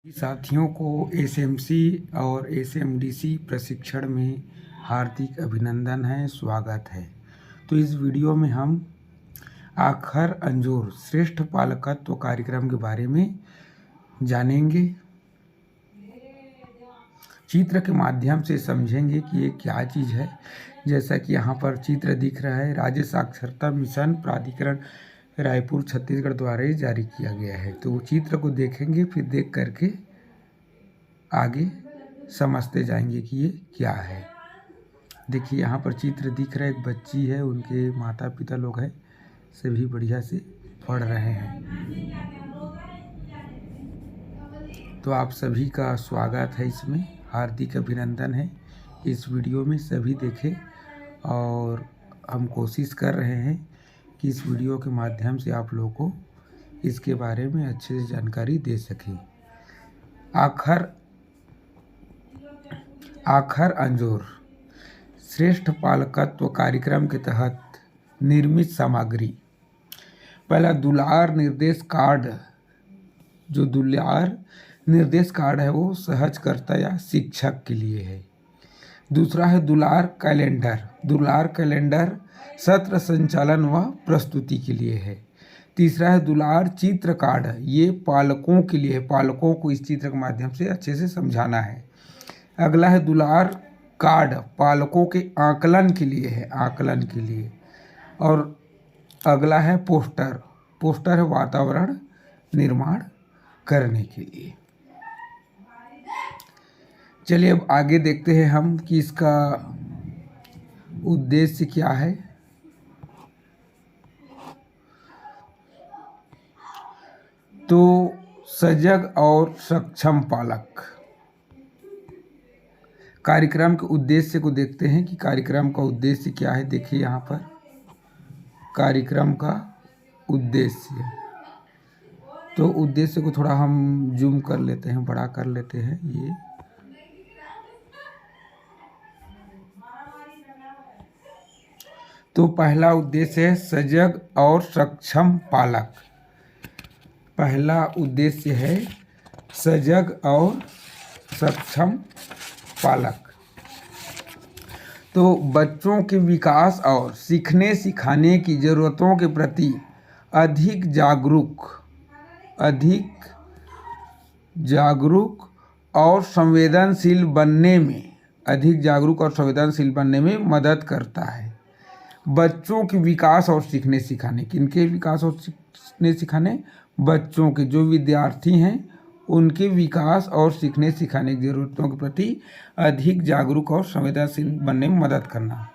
साथियों को एसएमसी और एसएमडीसी प्रशिक्षण में हार्दिक अभिनंदन है, स्वागत है। तो इस वीडियो में हम आखर अंजोर श्रेष्ठ पालकत्व कार्यक्रम के बारे में जानेंगे। चित्र के माध्यम से समझेंगे कि ये क्या चीज़ है। जैसा कि यहाँ पर चित्र दिख रहा है, राज्य साक्षरता मिशन प्राधिकरण रायपुर छत्तीसगढ़ द्वारा ही जारी किया गया है। तो चित्र को देखेंगे, फिर देख करके आगे समझते जाएंगे कि ये क्या है। देखिए यहाँ पर चित्र दिख रहा है, एक बच्ची है, उनके माता पिता लोग हैं, सभी बढ़िया से पढ़ रहे हैं। तो आप सभी का स्वागत है, इसमें हार्दिक अभिनंदन है। इस वीडियो में सभी देखें और हम कोशिश कर रहे हैं कि इस वीडियो के माध्यम से आप लोगों को इसके बारे में अच्छे से जानकारी दे सकें। आखर अंजोर श्रेष्ठ पालकत्व कार्यक्रम के तहत निर्मित सामग्री। पहला दुलार निर्देश कार्ड। जो दुलार निर्देश कार्ड है वो सहजकर्ता या शिक्षक के लिए है। दूसरा है दुलार कैलेंडर। दुलार कैलेंडर सत्र संचालन व प्रस्तुति के लिए है। तीसरा है दुलार चित्र कार्ड। ये पालकों के लिए है, पालकों को इस चित्र के माध्यम से अच्छे से समझाना है। अगला है दुलार कार्ड, पालकों के आकलन के लिए है, आकलन के लिए। और अगला है पोस्टर। पोस्टर है वातावरण निर्माण करने के लिए। चलिए अब आगे देखते हैं हम कि इसका उद्देश्य क्या है। तो सजग और सक्षम पालक। कार्यक्रम के उद्देश्य को देखते हैं कि कार्यक्रम का उद्देश्य क्या है। देखिए यहाँ पर कार्यक्रम का उद्देश्य। तो उद्देश्य को थोड़ा हम जूम कर लेते हैं, बड़ा कर लेते हैं। ये तो पहला उद्देश्य है सजग और सक्षम पालक। पहला उद्देश्य है सजग और सक्षम पालक। तो बच्चों के विकास और सीखने सिखाने की ज़रूरतों के प्रति अधिक जागरूक और संवेदनशील बनने में मदद करता है। बच्चों के विकास और सीखने सिखाने, किनके विकास और सीखने सिखाने? बच्चों के, जो विद्यार्थी हैं उनके विकास और सीखने सिखाने की ज़रूरतों के प्रति अधिक जागरूक और संवेदनशील बनने में मदद करना।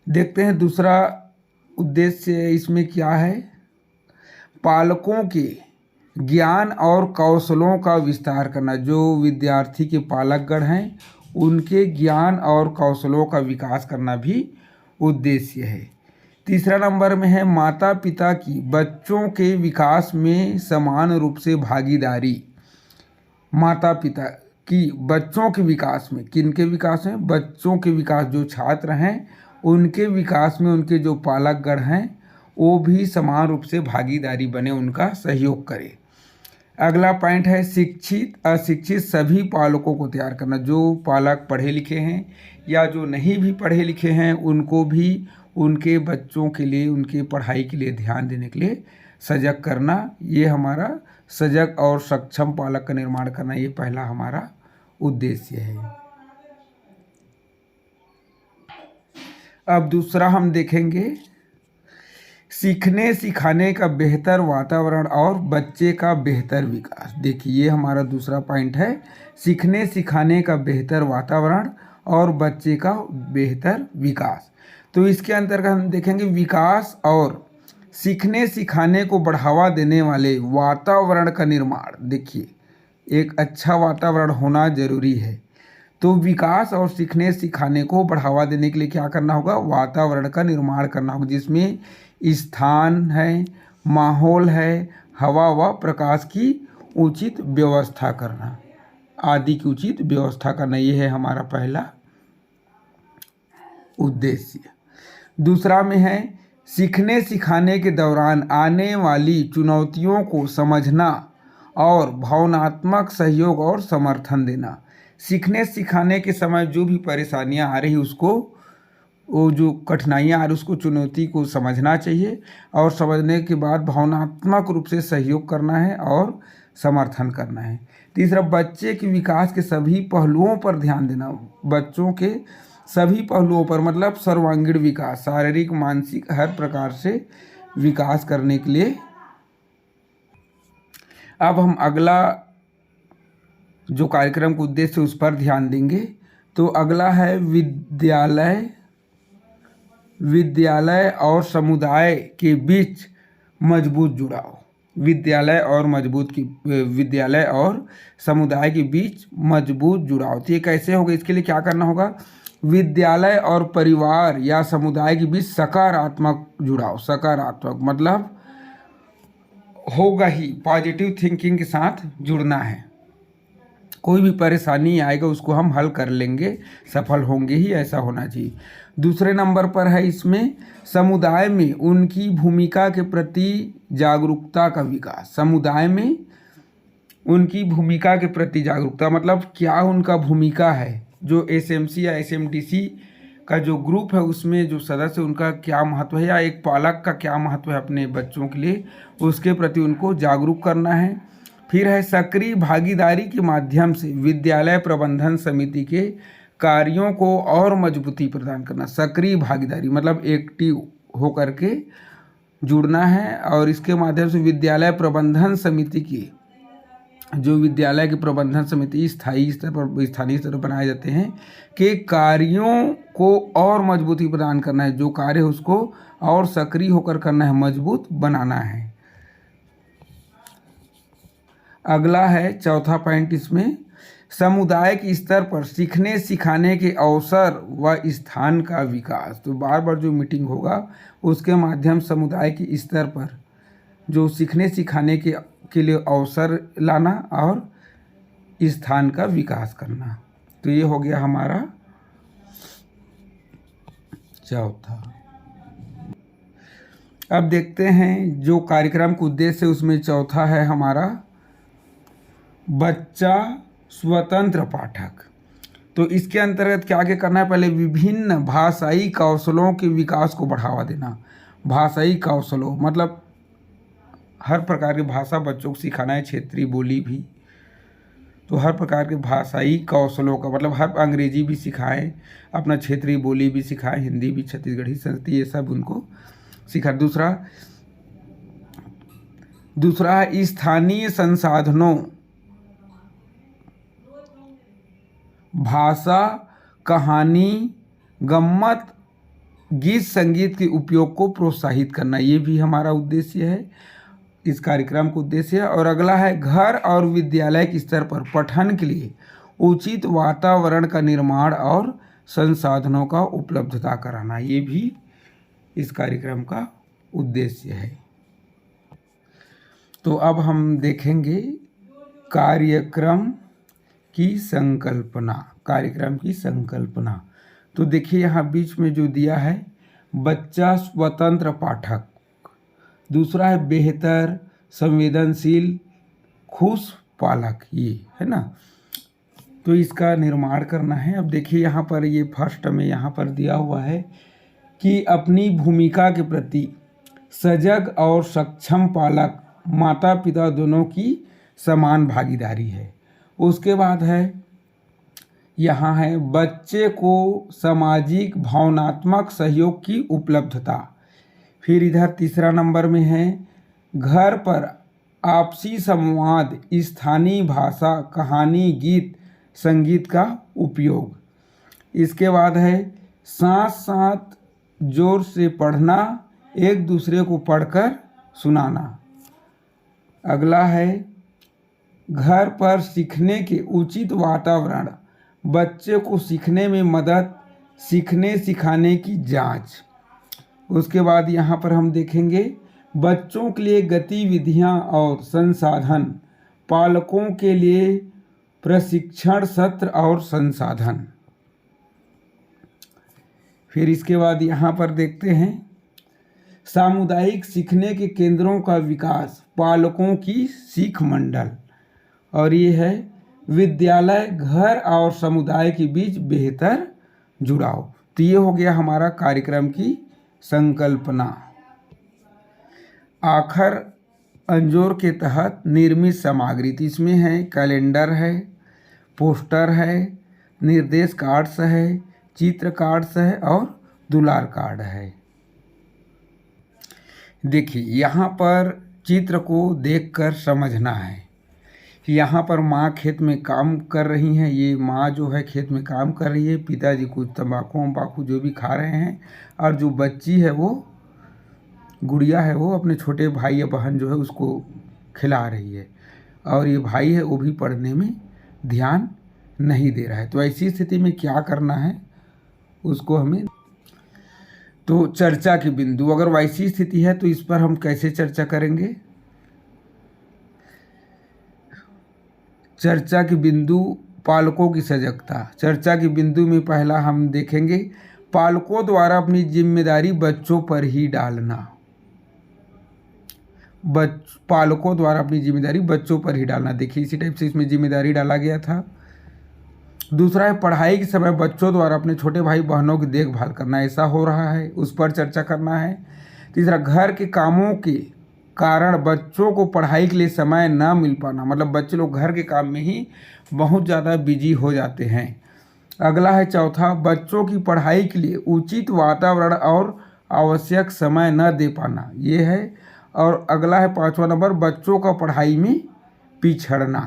देखते हैं दूसरा उद्देश्य इसमें क्या है। पालकों के ज्ञान और कौशलों का विस्तार करना। जो विद्यार्थी के पालकगण हैं उनके ज्ञान और कौशलों का विकास करना भी उद्देश्य है। तीसरा नंबर में है माता पिता की बच्चों के विकास में समान रूप से भागीदारी। माता पिता की बच्चों के विकास में, किनके विकास में? बच्चों के विकास, जो छात्र हैं उनके विकास में उनके जो पालकगण हैं वो भी समान रूप से भागीदारी बने, उनका सहयोग करें। अगला पॉइंट है शिक्षित अशिक्षित सभी पालकों को तैयार करना। जो पालक पढ़े लिखे हैं या जो नहीं भी पढ़े लिखे हैं उनको भी उनके बच्चों के लिए, उनके पढ़ाई के लिए ध्यान देने के लिए सजग करना। ये हमारा सजग और सक्षम पालक का निर्माण करना, ये पहला हमारा उद्देश्य है। अब दूसरा हम देखेंगे सीखने सिखाने का बेहतर वातावरण और बच्चे का बेहतर विकास। देखिए ये हमारा दूसरा पॉइंट है, सीखने सिखाने का बेहतर वातावरण और बच्चे का बेहतर विकास। तो इसके अंतर्गत हम देखेंगे विकास और सीखने सिखाने को बढ़ावा देने वाले वातावरण का निर्माण। देखिए एक अच्छा वातावरण होना जरूरी है। तो विकास और सीखने सिखाने को बढ़ावा देने के लिए क्या करना होगा? वातावरण का निर्माण करना होगा, जिसमें स्थान है, माहौल है, हवा व प्रकाश की उचित व्यवस्था करना, आदि की उचित व्यवस्था करना। ये है हमारा पहला उद्देश्य। दूसरा में है सीखने सिखाने के दौरान आने वाली चुनौतियों को समझना और भावनात्मक सहयोग और समर्थन देना। सीखने सिखाने के समय जो भी परेशानियां आ रही उसको, वो जो कठिनाइयां आ रही उसको, चुनौती को समझना चाहिए और समझने के बाद भावनात्मक रूप से सहयोग करना है और समर्थन करना है। तीसरा, बच्चे के विकास के सभी पहलुओं पर ध्यान देना। बच्चों के सभी पहलुओं पर मतलब सर्वांगीण विकास, शारीरिक मानसिक हर प्रकार से विकास करने के लिए। अब हम अगला जो कार्यक्रम का उद्देश्य उस पर ध्यान देंगे। तो अगला है विद्यालय और समुदाय के बीच मजबूत जुड़ाव। विद्यालय और समुदाय के बीच मजबूत जुड़ाव। तो ये कैसे होगा, इसके लिए क्या करना होगा? विद्यालय और परिवार या समुदाय के बीच सकारात्मक जुड़ाव। सकारात्मक मतलब होगा ही, पॉजिटिव थिंकिंग के साथ जुड़ना है। कोई भी परेशानी आएगा उसको हम हल कर लेंगे, सफल होंगे ही, ऐसा होना चाहिए। दूसरे नंबर पर है इसमें समुदाय में उनकी भूमिका के प्रति जागरूकता का विकास। समुदाय में उनकी भूमिका के प्रति जागरूकता मतलब क्या उनका भूमिका है, जो एसएमसी या एसएमडीसी का जो ग्रुप है उसमें जो सदस्य, उनका क्या महत्व है, या एक पालक का क्या महत्व है अपने बच्चों के लिए, उसके प्रति उनको जागरूक करना है। फिर है सक्रिय भागीदारी के माध्यम से विद्यालय प्रबंधन समिति के कार्यों को और मजबूती प्रदान करना। सक्रिय भागीदारी मतलब एक्टिव होकर के जुड़ना है और इसके माध्यम से विद्यालय प्रबंधन समिति की, जो विद्यालय की प्रबंधन समिति स्थानीय स्तर पर बनाए जाते हैं, के कार्यों को और मजबूती प्रदान करना है। जो कार्य है उसको और सक्रिय होकर करना है, मजबूत बनाना है। अगला है चौथा पॉइंट इसमें, समुदाय के स्तर पर सीखने सिखाने के अवसर व स्थान का विकास। तो बार बार जो मीटिंग होगा उसके माध्यम समुदाय के स्तर पर जो सीखने सिखाने के लिए अवसर लाना और स्थान का विकास करना। तो ये हो गया हमारा चौथा। अब देखते हैं जो कार्यक्रम का उद्देश्य है उसमें चौथा है हमारा बच्चा स्वतंत्र पाठक। तो इसके अंतर्गत क्या क्या करना है? पहले विभिन्न भाषाई कौशलों के विकास को बढ़ावा देना। भाषाई कौशलों मतलब हर प्रकार की भाषा बच्चों को सिखाना है, क्षेत्रीय बोली भी। तो हर प्रकार के भाषाई कौशलों का मतलब हर अंग्रेजी भी सिखाएं, अपना क्षेत्रीय बोली भी सिखाएं, हिंदी भी, छत्तीसगढ़ी, संस्कृत, ये सब उनको सिखा। दूसरा है स्थानीय संसाधनों, भाषा, कहानी, गम्मत, गीत संगीत के उपयोग को प्रोत्साहित करना। ये भी हमारा उद्देश्य है, इस कार्यक्रम का उद्देश्य है। और अगला है घर और विद्यालय के स्तर पर पठन के लिए उचित वातावरण का निर्माण और संसाधनों का उपलब्धता कराना। ये भी इस कार्यक्रम का उद्देश्य है। तो अब हम देखेंगे कार्यक्रम की संकल्पना। तो देखिए यहाँ बीच में जो दिया है बच्चा स्वतंत्र पाठक, दूसरा है बेहतर संवेदनशील खुश पालक, ये है ना। तो इसका निर्माण करना है। अब देखिए यहाँ पर ये फर्स्ट में यहाँ पर दिया हुआ है कि अपनी भूमिका के प्रति सजग और सक्षम पालक, माता पिता दोनों की समान भागीदारी है। उसके बाद है यहाँ है बच्चे को सामाजिक भावनात्मक सहयोग की उपलब्धता। फिर इधर तीसरा नंबर में है घर पर आपसी संवाद, स्थानीय भाषा, कहानी, गीत संगीत का उपयोग। इसके बाद है साथ साथ जोर से पढ़ना, एक दूसरे को पढ़कर सुनाना। अगला है घर पर सीखने के उचित वातावरण, बच्चे को सीखने में मदद, सीखने सिखाने की जांच। उसके बाद यहाँ पर हम देखेंगे बच्चों के लिए गतिविधियाँ और संसाधन, पालकों के लिए प्रशिक्षण सत्र और संसाधन। फिर इसके बाद यहाँ पर देखते हैं सामुदायिक सीखने के केंद्रों का विकास, पालकों की सीख मंडल, और ये है विद्यालय, घर और समुदाय के बीच बेहतर जुड़ाव। तो ये हो गया हमारा कार्यक्रम की संकल्पना। आखर अंजोर के तहत निर्मित सामग्री, तो इसमें है कैलेंडर है, पोस्टर है, निर्देश कार्ड्स है, चित्र कार्ड्स है और दुलार कार्ड है। देखिए यहाँ पर चित्र को देखकर समझना है। यहाँ पर माँ खेत में काम कर रही हैं, ये माँ जो है खेत में काम कर रही है, पिताजी कुछ तंबाकू वम्बाकू जो भी खा रहे हैं, और जो बच्ची है वो गुड़िया है वो अपने छोटे भाई या बहन जो है उसको खिला रही है, और ये भाई है वो भी पढ़ने में ध्यान नहीं दे रहा है। तो ऐसी स्थिति में क्या करना है उसको हमें, तो चर्चा के बिंदु, अगर वैसी स्थिति है तो इस पर हम कैसे चर्चा करेंगे। चर्चा के बिंदु, पालकों की सजगता। चर्चा के बिंदु में पहला हम देखेंगे पालकों द्वारा अपनी जिम्मेदारी बच्चों पर ही डालना। पालकों द्वारा अपनी जिम्मेदारी बच्चों पर ही डालना। देखिए इसी टाइप से इसमें जिम्मेदारी डाला गया था। दूसरा है पढ़ाई के समय बच्चों द्वारा अपने छोटे भाई बहनों की देखभाल करना, ऐसा हो रहा है, उस पर चर्चा करना है। तीसरा घर के कामों के कारण बच्चों को पढ़ाई के लिए समय न मिल पाना, मतलब बच्चे लोग घर के काम में ही बहुत ज़्यादा बिजी हो जाते हैं। अगला है चौथा, बच्चों की पढ़ाई के लिए उचित वातावरण और आवश्यक समय न दे पाना, ये है। और अगला है पांचवा नंबर, बच्चों का पढ़ाई में पिछड़ना।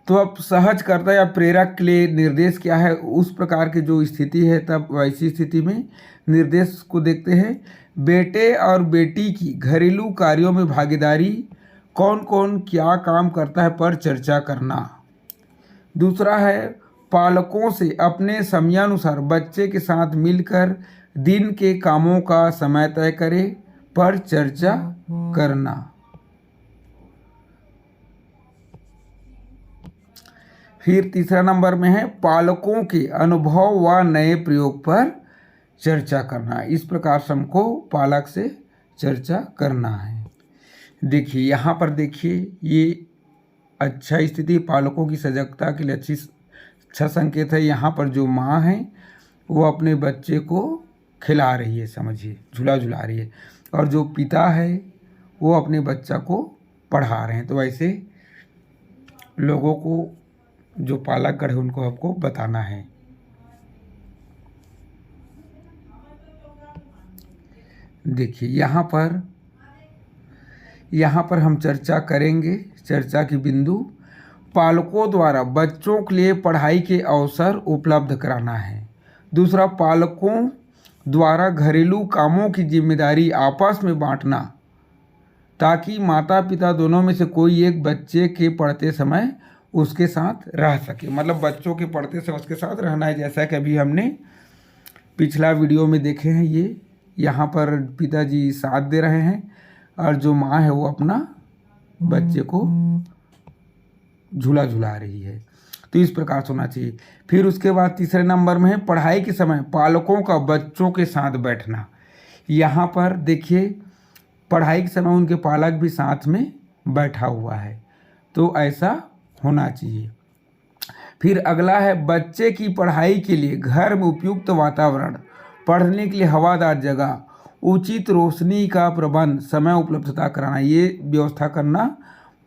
तो अब सहजकर्ता या प्रेरक के लिए निर्देश क्या है, उस प्रकार की जो स्थिति है तब वैसी स्थिति में निर्देश को देखते हैं। बेटे और बेटी की घरेलू कार्यों में भागीदारी, कौन कौन क्या काम करता है पर चर्चा करना। दूसरा है पालकों से अपने समयानुसार बच्चे के साथ मिलकर दिन के कामों का समय तय करे पर चर्चा करना। फिर तीसरा नंबर में है पालकों के अनुभव व नए प्रयोग पर चर्चा करना। इस प्रकार से हमको पालक से चर्चा करना है। देखिए यहाँ पर देखिए ये अच्छा स्थिति, पालकों की सजगता के लिए अच्छा संकेत है। यहाँ पर जो माँ है वो अपने बच्चे को खिला रही है, समझिए झूला झुला रही है, और जो पिता है वो अपने बच्चा को पढ़ा रहे हैं। तो वैसे लोगों को जो पालकगण है उनको आपको बताना है। देखिए यहाँ पर हम चर्चा करेंगे। चर्चा की बिंदु, पालकों द्वारा बच्चों के लिए पढ़ाई के अवसर उपलब्ध कराना है। दूसरा, पालकों द्वारा घरेलू कामों की जिम्मेदारी आपस में बांटना, ताकि माता पिता दोनों में से कोई एक बच्चे के पढ़ते समय उसके साथ रह सके। मतलब बच्चों के पढ़ते समय उसके साथ रहना है, जैसा कि अभी हमने पिछला वीडियो में देखे हैं। ये यहाँ पर पिताजी साथ दे रहे हैं और जो माँ है वो अपना बच्चे को झूला झुला रही है। तो इस प्रकार से होना चाहिए। फिर उसके बाद तीसरे नंबर में है पढ़ाई के समय पालकों का बच्चों के साथ बैठना। यहाँ पर देखिए पढ़ाई के समय उनके पालक भी साथ में बैठा हुआ है, तो ऐसा होना चाहिए। फिर अगला है बच्चे की पढ़ाई के लिए घर में उपयुक्त वातावरण, पढ़ने के लिए हवादार जगह, उचित रोशनी का प्रबंध, समय उपलब्धता कराना, ये व्यवस्था करना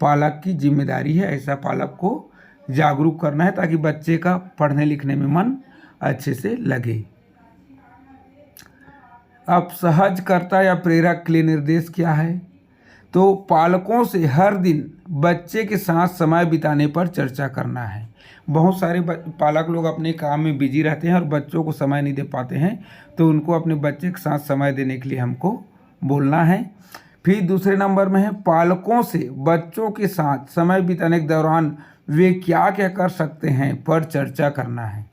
पालक की जिम्मेदारी है। ऐसा पालक को जागरूक करना है ताकि बच्चे का पढ़ने लिखने में मन अच्छे से लगे। अब सहजकर्ता या प्रेरक के लिए निर्देश क्या है, तो पालकों से हर दिन बच्चे के साथ समय बिताने पर चर्चा करना है। बहुत सारे पालक लोग अपने काम में बिजी रहते हैं और बच्चों को समय नहीं दे पाते हैं, तो उनको अपने बच्चे के साथ समय देने के लिए हमको बोलना है। फिर दूसरे नंबर में है पालकों से बच्चों के साथ समय बिताने के दौरान वे क्या क्या कर सकते हैं पर चर्चा करना है।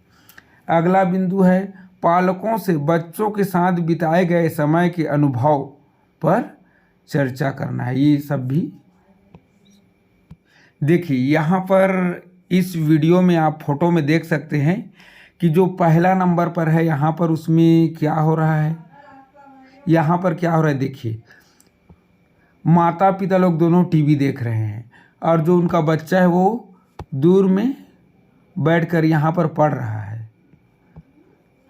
अगला बिंदु है पालकों से बच्चों के साथ बिताए गए समय के अनुभव पर चर्चा करना है। ये सब भी देखिए यहाँ पर इस वीडियो में आप फोटो में देख सकते हैं कि जो पहला नंबर पर है यहाँ पर उसमें क्या हो रहा है, यहाँ पर क्या हो रहा है देखिए, माता पिता लोग दोनों टीवी देख रहे हैं और जो उनका बच्चा है वो दूर में बैठकर यहाँ पर पढ़ रहा है।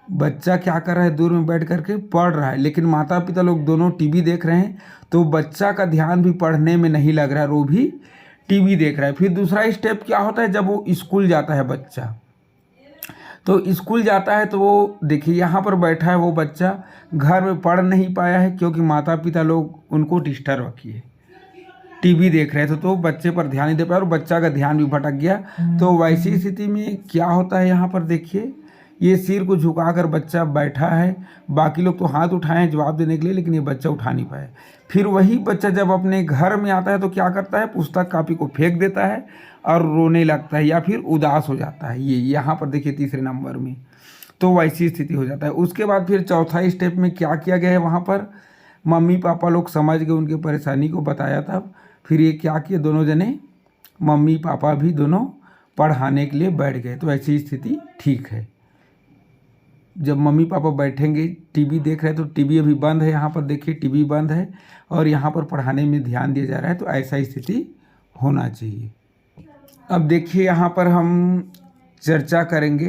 बच्चा क्या कर रहा है, दूर में बैठ कर के पढ़ रहा है, लेकिन माता पिता लोग दोनों टीवी देख रहे हैं, तो बच्चा का ध्यान भी पढ़ने में नहीं लग रहा है, वो भी टीवी देख रहा है। फिर दूसरा स्टेप क्या होता है, जब वो स्कूल जाता है बच्चा, तो स्कूल जाता है तो वो देखिए यहाँ पर बैठा है, वो बच्चा घर में पढ़ नहीं पाया है क्योंकि माता पिता लोग उनको डिस्टर्ब किए, टीवी देख रहे थे, तो बच्चे पर ध्यान नहीं दे पाया और बच्चा का ध्यान भी भटक गया। तो वैसी स्थिति में क्या होता है, यहाँ पर देखिए ये सिर को झुकाकर बच्चा बैठा है, बाकी लोग तो हाथ उठाए हैं जवाब देने के लिए, लेकिन ये बच्चा उठा नहीं पाया। फिर वही बच्चा जब अपने घर में आता है तो क्या करता है, पुस्तक कापी को फेंक देता है और रोने लगता है या फिर उदास हो जाता है। ये यहाँ पर देखिए तीसरे नंबर में, तो वैसी स्थिति हो जाता है। उसके बाद फिर चौथा स्टेप में क्या किया गया है, वहाँ पर मम्मी पापा लोग समझ गए उनकी परेशानी को, बताया था। फिर ये क्या किए, दोनों जने मम्मी पापा भी दोनों पढ़ाने के लिए बैठ गए, तो ऐसी स्थिति ठीक है। जब मम्मी पापा बैठेंगे टीवी देख रहे हैं तो टीवी अभी बंद है, यहाँ पर देखिए टीवी बंद है और यहाँ पर पढ़ाने में ध्यान दिया जा रहा है, तो ऐसा स्थिति होना चाहिए। अब देखिए यहाँ पर हम चर्चा करेंगे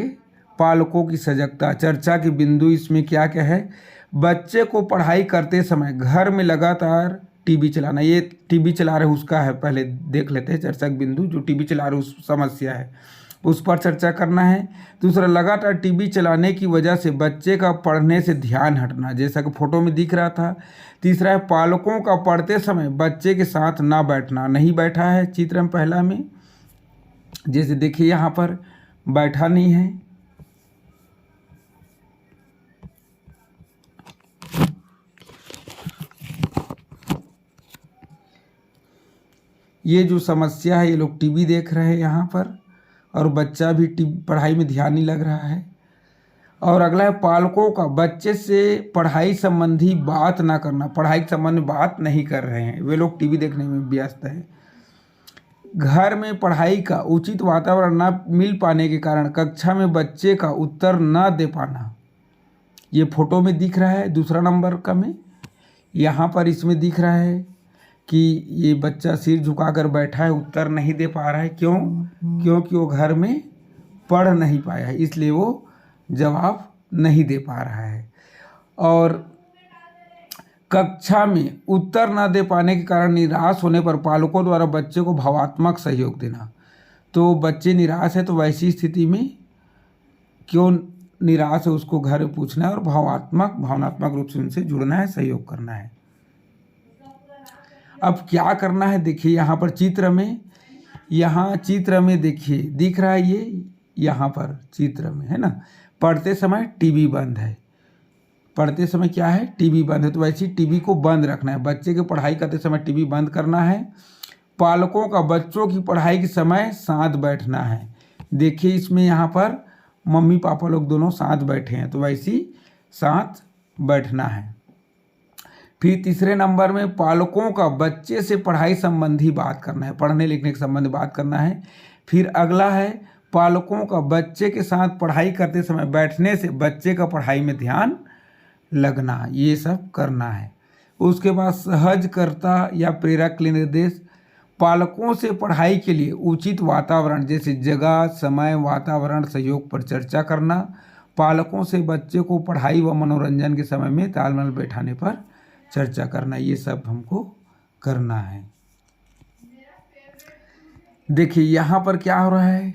पालकों की सजगता। चर्चा के बिंदु इसमें क्या क्या है, बच्चे को पढ़ाई करते समय घर में लगातार टीवी चलाना, ये टीवी चला रहे उसका है, पहले देख लेते हैं चर्चा के बिंदु। जो टीवी चला रहे उस समस्या है उस पर चर्चा करना है। दूसरा, लगातार टीवी चलाने की वजह से बच्चे का पढ़ने से ध्यान हटना, जैसा कि फोटो में दिख रहा था। तीसरा है पालकों का पढ़ते समय बच्चे के साथ ना बैठना, नहीं बैठा है चित्र में पहला में, जैसे देखिए यहाँ पर बैठा नहीं है। ये जो समस्या है, ये लोग टीवी देख रहे हैं यहाँ पर और बच्चा भी पढ़ाई में ध्यान नहीं लग रहा है। और अगला है पालकों का बच्चे से पढ़ाई संबंधी बात ना करना, पढ़ाई के संबंध में बात नहीं कर रहे हैं, वे लोग टीवी देखने में व्यस्त है। घर में पढ़ाई का उचित वातावरण ना मिल पाने के कारण कक्षा में बच्चे का उत्तर ना दे पाना, ये फोटो में दिख रहा है दूसरा नंबर का में। यहाँ पर इसमें दिख रहा है कि ये बच्चा सिर झुकाकर बैठा है, उत्तर नहीं दे पा रहा है। क्यों? क्योंकि वो घर में पढ़ नहीं पाया है, इसलिए वो जवाब नहीं दे पा रहा है। और कक्षा में उत्तर न दे पाने के कारण निराश होने पर पालकों द्वारा बच्चे को भावात्मक सहयोग देना। तो बच्चे निराश है तो वैसी स्थिति में क्यों निराश है उसको घर में पूछना है और भावनात्मक रूप से उनसे जुड़ना है, सहयोग करना है। अब क्या करना है देखिए यहाँ पर चित्र में देखिए दिख रहा है, ये यहाँ पर चित्र में है ना, पढ़ते समय टीवी बंद है, पढ़ते समय क्या है, टीवी बंद है, तो वैसे टीवी को बंद रखना है। बच्चे की पढ़ाई करते समय टीवी बंद करना है। पालकों का बच्चों की पढ़ाई के समय साथ बैठना है। देखिए इसमें यहाँ पर मम्मी पापा लोग दोनों साथ बैठे हैं, तो वैसे साथ बैठना है। फिर तीसरे नंबर में पालकों का बच्चे से पढ़ाई संबंधी बात करना है, पढ़ने लिखने के संबंध में बात करना है। फिर अगला है पालकों का बच्चे के साथ पढ़ाई करते समय बैठने से बच्चे का पढ़ाई में ध्यान लगना, ये सब करना है। उसके बाद सहजकर्ता या प्रेरक के लिए निर्देश, पालकों से पढ़ाई के लिए उचित वातावरण जैसे जगह, समय, वातावरण, सहयोग पर चर्चा करना। पालकों से बच्चे को पढ़ाई व मनोरंजन के समय में तालमेल बैठाने पर चर्चा करना, ये सब हमको करना है। देखिए यहाँ पर क्या हो रहा है,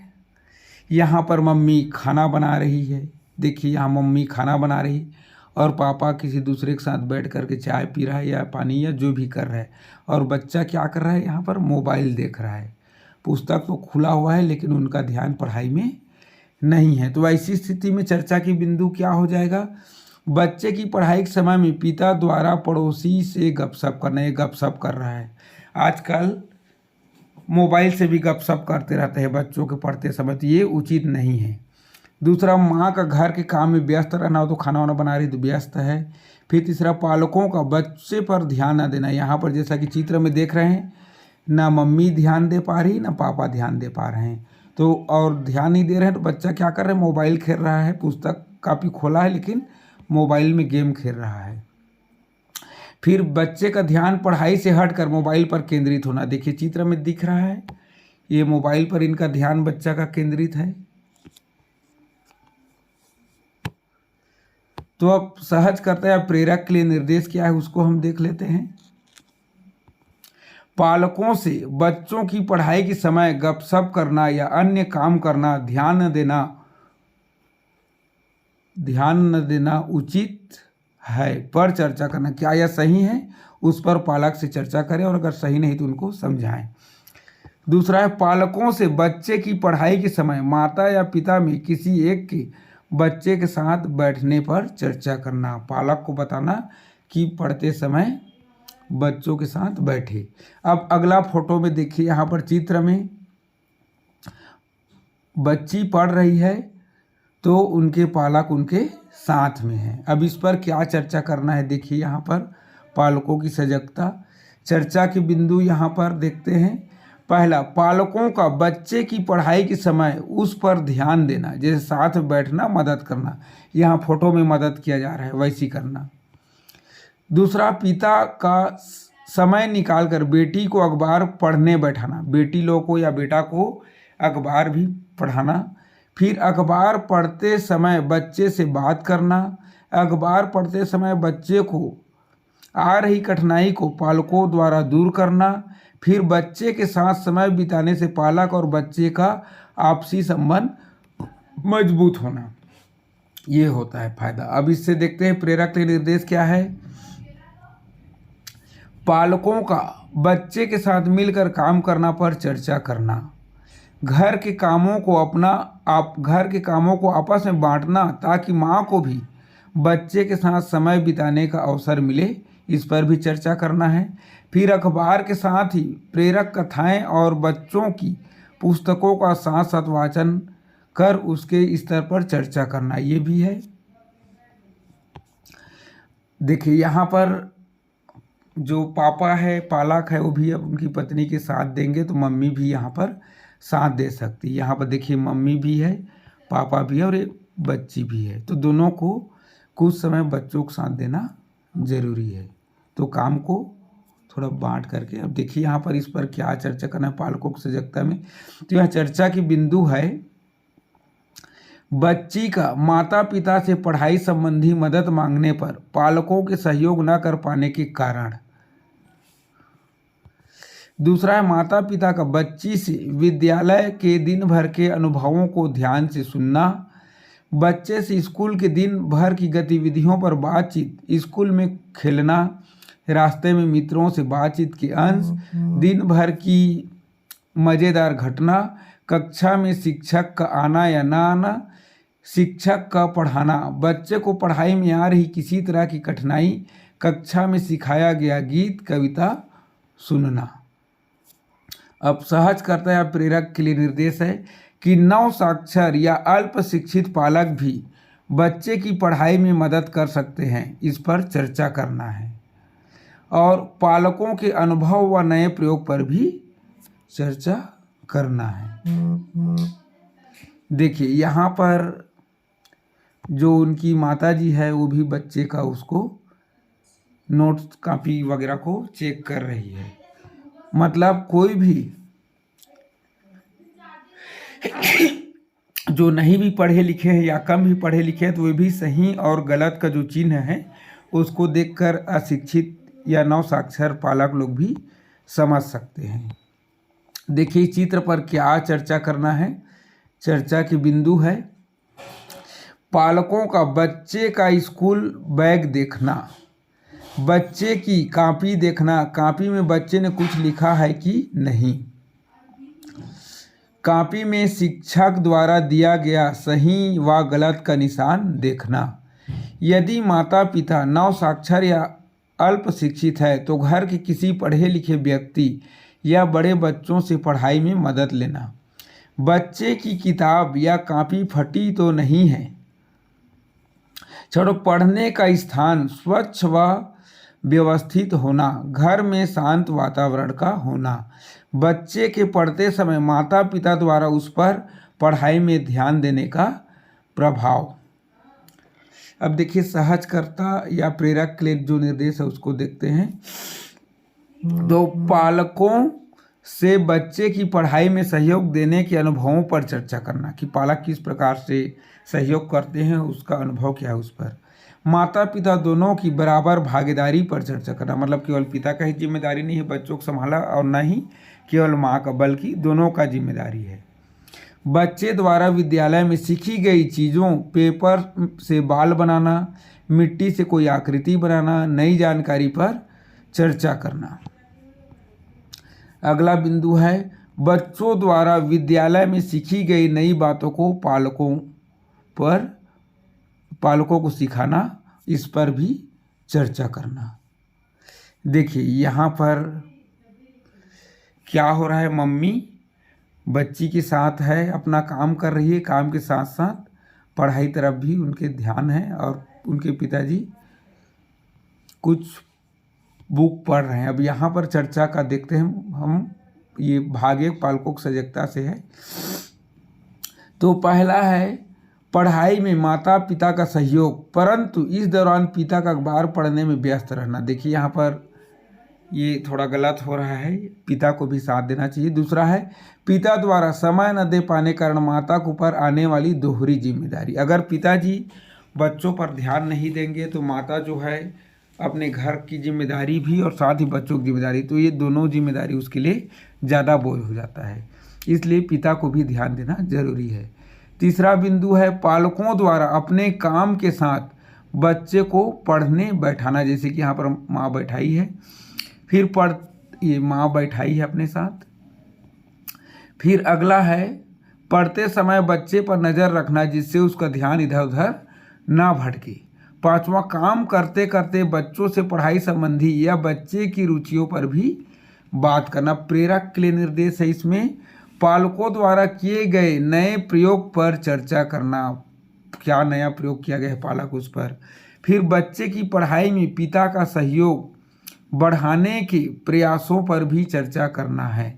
यहाँ पर मम्मी खाना बना रही है। देखिए यहाँ मम्मी खाना बना रही और पापा किसी दूसरे के साथ बैठ कर के चाय पी रहा है या पानी या जो भी कर रहा है, और बच्चा क्या कर रहा है, यहाँ पर मोबाइल देख रहा है। पुस्तक तो खुला हुआ है लेकिन उनका ध्यान पढ़ाई में नहीं है। तो ऐसी स्थिति में चर्चा की बिंदु क्या हो जाएगा, बच्चे की पढ़ाई के समय में पिता द्वारा पड़ोसी से गपशप करना, ये गपशप कर रहा है। आजकल मोबाइल से भी गपशप करते रहते हैं बच्चों के पढ़ते समय, तो ये उचित नहीं है। दूसरा, माँ का घर के काम में व्यस्त रहना हो, तो खाना वाना बना रही तो व्यस्त है। फिर तीसरा, पालकों का बच्चे पर ध्यान न देना। यहाँ पर जैसा कि चित्र में देख रहे हैं, ना मम्मी ध्यान दे पा रही ना पापा ध्यान दे पा रहे हैं, तो और ध्यान नहीं दे रहे हैं तो बच्चा क्या कर रहा है, मोबाइल खेल रहा है। पुस्तक कापी खोला है लेकिन मोबाइल में गेम खेल रहा है। फिर बच्चे का ध्यान पढ़ाई से हटकर मोबाइल पर केंद्रित होना। देखिए चित्र में दिख रहा है, ये मोबाइल पर इनका ध्यान बच्चा का केंद्रित है। तो अब सहज करता है प्रेरक के लिए निर्देश क्या है उसको हम देख लेते हैं। पालकों से बच्चों की पढ़ाई के समय गपशप करना या अन्य काम करना, ध्यान न देना उचित है, पर चर्चा करना। क्या यह सही है, उस पर पालक से चर्चा करें और अगर सही नहीं तो उनको समझाएं। दूसरा है पालकों से बच्चे की पढ़ाई के समय माता या पिता में किसी एक के बच्चे के साथ बैठने पर चर्चा करना। पालक को बताना कि पढ़ते समय बच्चों के साथ बैठे। अब अगला फोटो में देखिए, यहाँ पर चित्र में बच्ची पढ़ रही है तो उनके पालक उनके साथ में हैं। अब इस पर क्या चर्चा करना है, देखिए यहाँ पर पालकों की सजगता। चर्चा के बिंदु यहाँ पर देखते हैं। पहला, पालकों का बच्चे की पढ़ाई के समय उस पर ध्यान देना, जैसे साथ में बैठना, मदद करना। यहाँ फोटो में मदद किया जा रहा है, वैसी करना। दूसरा, पिता का समय निकालकर बेटी को अखबार पढ़ने बैठाना, बेटी लोग को या बेटा को अखबार भी पढ़ाना। फिर अखबार पढ़ते समय बच्चे से बात करना। अखबार पढ़ते समय बच्चे को आ रही कठिनाई को पालकों द्वारा दूर करना। फिर बच्चे के साथ समय बिताने से पालक और बच्चे का आपसी संबंध मजबूत होना, ये होता है फायदा। अब इससे देखते हैं प्रेरक के निर्देश क्या है। पालकों का बच्चे के साथ मिलकर काम करना पर चर्चा करना। घर के कामों को आपस में बांटना ताकि माँ को भी बच्चे के साथ समय बिताने का अवसर मिले, इस पर भी चर्चा करना है। फिर अखबार के साथ ही प्रेरक कथाएं और बच्चों की पुस्तकों का साथ साथ वाचन कर उसके स्तर पर चर्चा करना, ये भी है। देखिए यहाँ पर जो पापा है, पालक है, वो भी अब उनकी पत्नी के साथ देंगे तो मम्मी भी यहाँ पर साथ दे सकती है। यहाँ पर देखिए मम्मी भी है, पापा भी है और एक बच्ची भी है, तो दोनों को कुछ समय बच्चों को साथ देना ज़रूरी है। तो काम को थोड़ा बांट करके। अब देखिए यहाँ पर इस पर क्या चर्चा करना है पालकों की सजगता में। तो यह चर्चा की बिंदु है, बच्ची का माता पिता से पढ़ाई संबंधी मदद मांगने पर पालकों के सहयोग न कर पाने के कारण। दूसरा है माता पिता का बच्ची से विद्यालय के दिन भर के अनुभवों को ध्यान से सुनना। बच्चे से स्कूल के दिन भर की गतिविधियों पर बातचीत, स्कूल में खेलना, रास्ते में मित्रों से बातचीत के अंश, दिन भर की मज़ेदार घटना, कक्षा में शिक्षक का आना या ना आना, शिक्षक का पढ़ाना, बच्चे को पढ़ाई में आ रही किसी तरह की कठिनाई, कक्षा में सिखाया गया गीत कविता सुनना। अब सहज करता है प्रेरक के लिए निर्देश है कि नव साक्षर या अल्प शिक्षित पालक भी बच्चे की पढ़ाई में मदद कर सकते हैं, इस पर चर्चा करना है। और पालकों के अनुभव व नए प्रयोग पर भी चर्चा करना है। देखिए यहाँ पर जो उनकी माता जी है वो भी बच्चे का उसको नोट्स कॉपी वगैरह को चेक कर रही है। मतलब कोई भी जो नहीं भी पढ़े लिखे हैं या कम भी पढ़े लिखे हैं तो वे भी सही और गलत का जो चिन्ह है उसको देखकर अशिक्षित या नव साक्षर पालक लोग भी समझ सकते हैं। देखिए चित्र पर क्या चर्चा करना है। चर्चा की बिंदु है, पालकों का बच्चे का स्कूल बैग देखना, बच्चे की कॉपी देखना, कॉपी में बच्चे ने कुछ लिखा है कि नहीं, कॉपी में शिक्षक द्वारा दिया गया सही व गलत का निशान देखना। यदि माता पिता नव साक्षर या अल्प शिक्षित है तो घर के किसी पढ़े लिखे व्यक्ति या बड़े बच्चों से पढ़ाई में मदद लेना। बच्चे की किताब या कॉपी फटी तो नहीं है, छोड़ो, पढ़ने का स्थान स्वच्छ व व्यवस्थित होना, घर में शांत वातावरण का होना, बच्चे के पढ़ते समय माता पिता द्वारा उस पर पढ़ाई में ध्यान देने का प्रभाव। अब देखिए सहजकर्ता या प्रेरक के लिए जो निर्देश है उसको देखते हैं। तो पालकों से बच्चे की पढ़ाई में सहयोग देने के अनुभवों पर चर्चा करना कि पालक किस प्रकार से सहयोग करते हैं, उसका अनुभव क्या है उस पर। माता पिता दोनों की बराबर भागीदारी पर चर्चा करना, मतलब केवल पिता का ही जिम्मेदारी नहीं है बच्चों को संभाला और न ही केवल माँ का, बल्कि दोनों का जिम्मेदारी है। बच्चे द्वारा विद्यालय में सीखी गई चीज़ों, पेपर से बाल बनाना, मिट्टी से कोई आकृति बनाना, नई जानकारी पर चर्चा करना। अगला बिंदु है बच्चों द्वारा विद्यालय में सीखी गई नई बातों को पालकों को सिखाना, इस पर भी चर्चा करना। देखिए यहाँ पर क्या हो रहा है, मम्मी बच्ची के साथ है, अपना काम कर रही है, काम के साथ साथ पढ़ाई तरफ भी उनके ध्यान है और उनके पिताजी कुछ बुक पढ़ रहे हैं। अब यहाँ पर चर्चा का देखते हैं हम, ये भाग्य पालकों की सजगता से है। तो पहला है पढ़ाई में माता पिता का सहयोग, परंतु इस दौरान पिता का अखबार पढ़ने में व्यस्त रहना। देखिए यहाँ पर ये थोड़ा गलत हो रहा है, पिता को भी साथ देना चाहिए। दूसरा है पिता द्वारा समय न दे पाने कारण माता के ऊपर आने वाली दोहरी जिम्मेदारी। अगर पिताजी बच्चों पर ध्यान नहीं देंगे तो माता जो है अपने घर की जिम्मेदारी भी और साथ ही बच्चों की जिम्मेदारी, तो ये दोनों जिम्मेदारी उसके लिए ज़्यादा बोझ हो जाता है, इसलिए पिता को भी ध्यान देना जरूरी है। तीसरा बिंदु है पालकों द्वारा अपने काम के साथ बच्चे को पढ़ने बैठाना, जैसे कि यहाँ पर माँ बैठाई है, फिर ये माँ बैठाई है अपने साथ। फिर अगला है पढ़ते समय बच्चे पर नज़र रखना जिससे उसका ध्यान इधर उधर ना भटके। पांचवा काम करते करते बच्चों से पढ़ाई संबंधी या बच्चे की रुचियों पर भी बात करना। प्रेरक के लिए निर्देश है इसमें पालकों द्वारा किए गए नए प्रयोग पर चर्चा करना, क्या नया प्रयोग किया गया है पालक उस पर। फिर बच्चे की पढ़ाई में पिता का सहयोग बढ़ाने के प्रयासों पर भी चर्चा करना है।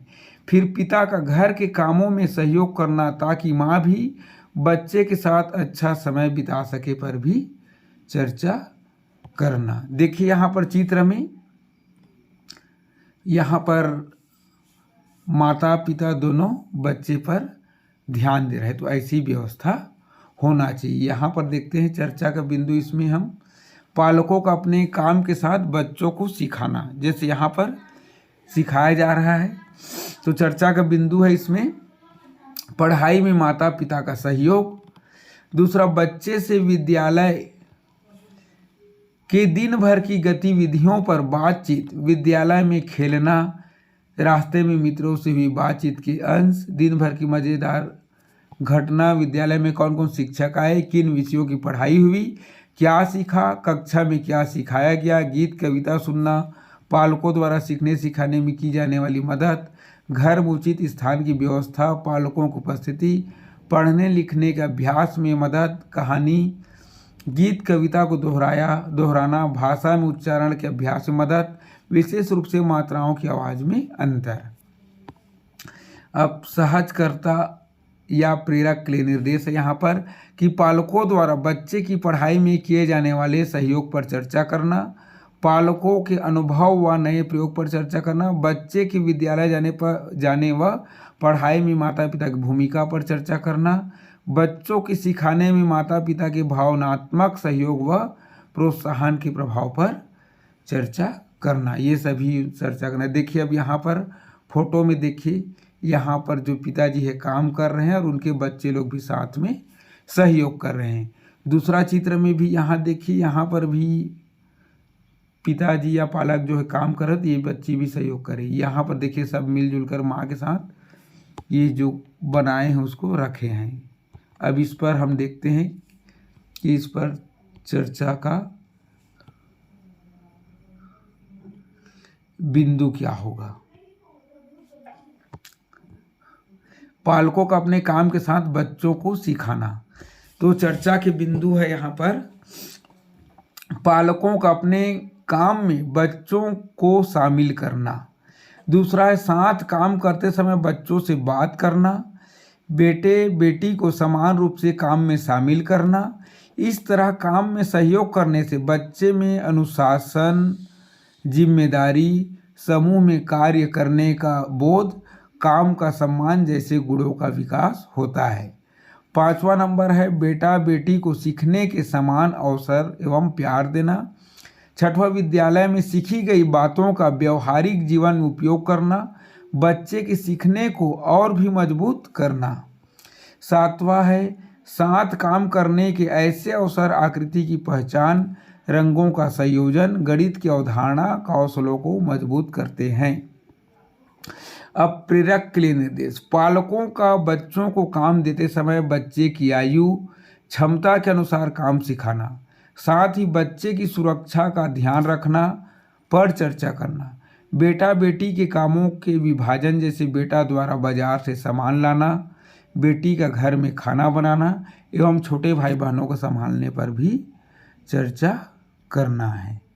फिर पिता का घर के कामों में सहयोग करना ताकि माँ भी बच्चे के साथ अच्छा समय बिता सके पर भी चर्चा करना। देखिए यहाँ पर चित्र में, यहाँ पर माता पिता दोनों बच्चे पर ध्यान दे रहे हैं, तो ऐसी व्यवस्था होना चाहिए। यहाँ पर देखते हैं चर्चा का बिंदु, इसमें हम पालकों का अपने काम के साथ बच्चों को सिखाना, जैसे यहाँ पर सिखाया जा रहा है, तो चर्चा का बिंदु है इसमें पढ़ाई में माता पिता का सहयोग। दूसरा बच्चे से विद्यालय के दिन भर की गतिविधियों पर बातचीत, विद्यालय में खेलना, रास्ते में मित्रों से हुई बातचीत के अंश, दिन भर की मज़ेदार घटना, विद्यालय में कौन कौन शिक्षक आए, किन विषयों की पढ़ाई हुई, क्या सीखा, कक्षा में क्या सिखाया गया, गीत कविता सुनना, पालकों द्वारा सीखने सिखाने में की जाने वाली मदद, घर में उचित स्थान की व्यवस्था, पालकों की उपस्थिति, पढ़ने लिखने के अभ्यास में मदद, कहानी गीत कविता को दोहराना, भाषा में उच्चारण के अभ्यास में मदद, विशेष रूप से मात्राओं की आवाज़ में अंतर। अब सहजकर्ता या प्रेरक के लिए निर्देश है यहाँ पर कि पालकों द्वारा बच्चे की पढ़ाई में किए जाने वाले सहयोग पर चर्चा करना, पालकों के अनुभव व नए प्रयोग पर चर्चा करना, बच्चे के विद्यालय जाने व पढ़ाई में माता पिता की भूमिका पर चर्चा करना, बच्चों के सिखाने में माता पिता के भावनात्मक सहयोग व प्रोत्साहन के प्रभाव पर चर्चा करना, ये सभी चर्चा करना। देखिए अब यहाँ पर फोटो में देखिए, यहाँ पर जो पिताजी है काम कर रहे हैं और उनके बच्चे लोग भी साथ में सहयोग कर रहे हैं। दूसरा चित्र में भी यहाँ देखिए, यहाँ पर भी पिताजी या पालक जो है काम कर रहे थे, ये बच्ची भी सहयोग करे। यहाँ पर देखिए सब मिलजुल कर माँ के साथ ये जो बनाए हैं उसको रखे हैं। अब इस पर हम देखते हैं कि इस पर चर्चा का बिंदु क्या होगा। पालकों का अपने काम के साथ बच्चों को सिखाना, तो चर्चा के बिंदु है यहाँ पर पालकों का अपने काम में बच्चों को शामिल करना। दूसरा है साथ काम करते समय बच्चों से बात करना, बेटे बेटी को समान रूप से काम में शामिल करना, इस तरह काम में सहयोग करने से बच्चे में अनुशासन, जिम्मेदारी, समूह में कार्य करने का बोध, काम का सम्मान जैसे गुणों का विकास होता है। 5वां नंबर है बेटा बेटी को सीखने के समान अवसर एवं प्यार देना। 6वां विद्यालय में सीखी गई बातों का व्यवहारिक जीवन में उपयोग करना, बच्चे के सीखने को और भी मजबूत करना। 7वां है साथ काम करने के ऐसे अवसर, आकृति की पहचान, रंगों का संयोजन, गणित की अवधारणा कौशलों को मजबूत करते हैं। अब प्रेरक के लिए निर्देश। पालकों का बच्चों को काम देते समय बच्चे की आयु, क्षमता के अनुसार काम सिखाना, साथ ही बच्चे की सुरक्षा का ध्यान रखना पर चर्चा करना। बेटा बेटी के कामों के विभाजन, जैसे बेटा द्वारा बाजार से सामान लाना, बेटी का घर में खाना बनाना एवं छोटे भाई बहनों को संभालने पर भी चर्चा करना है।